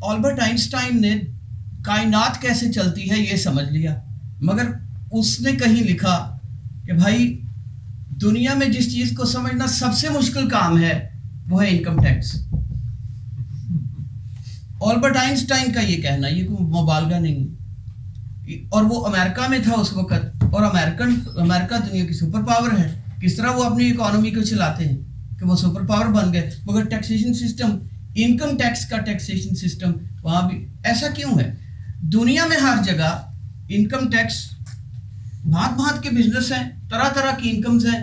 آلبرٹ Einstein نے کائنات کیسے چلتی ہے یہ سمجھ لیا، مگر اس نے کہیں لکھا کہ بھائی دنیا میں جس چیز کو سمجھنا سب سے مشکل کام ہے وہ ہے انکم ٹیکس. آلبرٹ آئنسٹائن کا یہ کہنا، یہ کوئی مبالغہ نہیں، اور وہ امریکہ میں تھا اس وقت، اور امریکہ دنیا کی سپر پاور ہے. کس طرح وہ اپنی اکانومی کو چلاتے ہیں کہ وہ سپر پاور بن گئے، مگر ٹیکسیشن سسٹم، انکم ٹیکس کا ٹیکسیشن سسٹم وہاں بھی ایسا کیوں ہے؟ دنیا میں ہر جگہ انکم ٹیکس، بھانت بھانت کے بزنس ہیں، طرح طرح کی انکمز ہیں،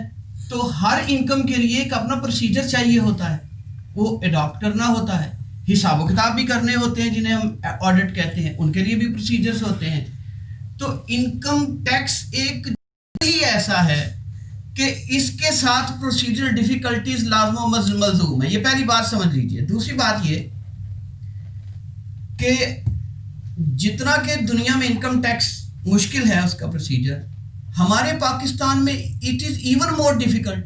تو ہر انکم کے لیے ایک اپنا پروسیجر چاہیے ہوتا ہے، وہ اڈاپٹ کرنا ہوتا ہے. حساب و کتاب بھی کرنے ہوتے ہیں جنہیں ہم آڈٹ کہتے ہیں، ان کے لیے بھی پروسیجرز ہوتے ہیں. تو انکم ٹیکس ایک ہی ایسا ہے کہ اس کے ساتھ پروسیجر ڈیفیکلٹیز لازم و ملزوم ہے. یہ پہلی بات سمجھ لیجئے. دوسری بات یہ کہ جتنا کہ دنیا میں انکم ٹیکس مشکل ہے اس کا پروسیجر، ہمارے پاکستان میں it is even more difficult.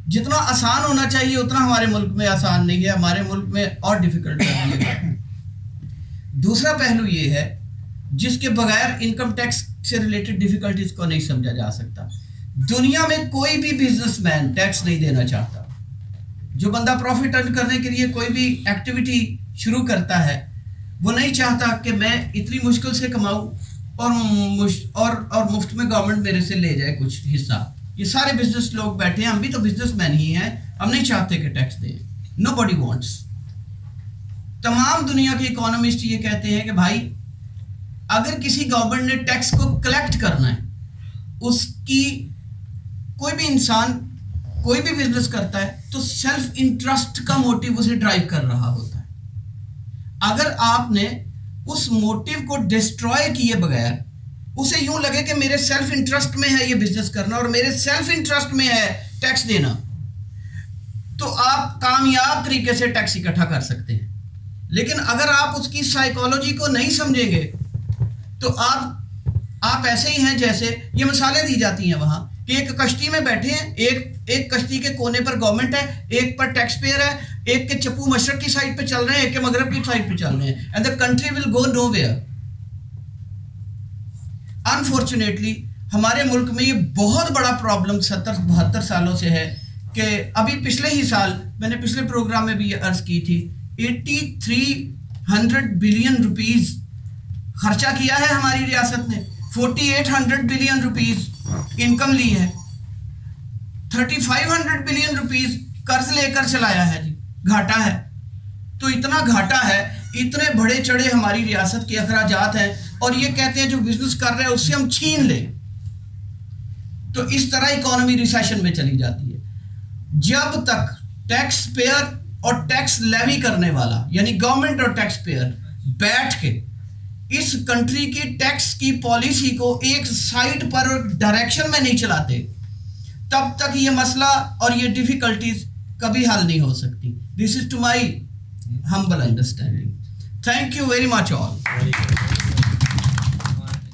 جتنا آسان ہونا چاہیے اتنا ہمارے ملک میں آسان نہیں ہے، ہمارے ملک میں اور ڈیفیکلٹ کر دیا گیا. دوسرا پہلو یہ ہے جس کے بغیر انکم ٹیکس سے ریلیٹڈ ڈیفیکلٹیز کو نہیں سمجھا جا سکتا. دنیا میں کوئی بھی بزنس مین ٹیکس نہیں دینا چاہتا. جو بندہ پروفٹ ارن کرنے کے لیے کوئی بھی ایکٹیویٹی شروع کرتا ہے وہ نہیں چاہتا کہ میں اتنی مشکل سے کماؤں اور مفت میں گورنمنٹ میرے سے لے جائے کچھ حصہ. یہ سارے بزنس لوگ بیٹھے ہیں، ہم بھی تو بزنس مین ہی ہیں، ہم نہیں چاہتے کہ ٹیکس دیں. نو باڈی وانٹس. تمام دنیا کے اکانومسٹ یہ کہتے ہیں کہ بھائی اگر کسی گورنمنٹ نے ٹیکس کو کلیکٹ کرنا ہے، اس کی کوئی بھی انسان کوئی بھی بزنس کرتا ہے تو سیلف انٹرسٹ کا موٹیو اسے ڈرائیو کر رہا ہوتا ہے. اگر آپ نے اس موٹیو کو ڈسٹروائے کیے بغیر اسے یوں لگے کہ میرے سیلف انٹرسٹ میں ہے یہ بزنس کرنا اور میرے سیلف انٹرسٹ میں ہے ٹیکس دینا، تو آپ کامیاب طریقے سے ٹیکس اکٹھا کر سکتے ہیں. لیکن اگر آپ اس کی سائیکالوجی کو نہیں سمجھیں گے تو آپ ایسے ہی ہیں جیسے یہ مثالیں دی جاتی ہیں وہاں کہ ایک کشتی میں بیٹھے ہیں، ایک کشتی کے کونے پر گورنمنٹ ہے، ایک پر ٹیکس پیئر ہے، ایک کے چپو مشرق کی سائڈ پہ چل رہے ہیں، ایک کے مغرب کی سائڈ پہ چل رہے ہیں، and the country will go nowhere. Unfortunately ہمارے ملک میں یہ بہت بڑا پرابلم 70-72 سالوں سے ہے کہ ابھی پچھلے ہی سال میں نے پچھلے پروگرام میں بھی یہ عرض کی تھی 8300 بلین روپیز خرچہ کیا ہے ہماری ریاست نے، 4800 بلین روپیز انکم لی ہے، 3500 بلین روپیز قرض لے کر چلایا ہے. جی گھاٹا ہے. تو اتنا گھاٹا ہے، اتنے بڑے چڑھے ہماری ریاست کے اخراجات ہیں، اور یہ کہتے ہیں جو بزنس کر رہے ہیں اس سے ہم چھین لیں. تو اس طرح اکانومی ریسیشن میں چلی جاتی ہے. جب تک ٹیکس پیئر اور ٹیکس لیوی کرنے والا یعنی گورنمنٹ اور ٹیکس پیئر بیٹھ کے اس کنٹری کی ٹیکس کی پالیسی کو ایک سائٹ پر ڈائریکشن میں نہیں چلاتے، تب تک یہ مسئلہ اور یہ ڈیفیکلٹیز کبھی حل نہیں ہو سکتی. This is to my humble understanding. Thank you very much all.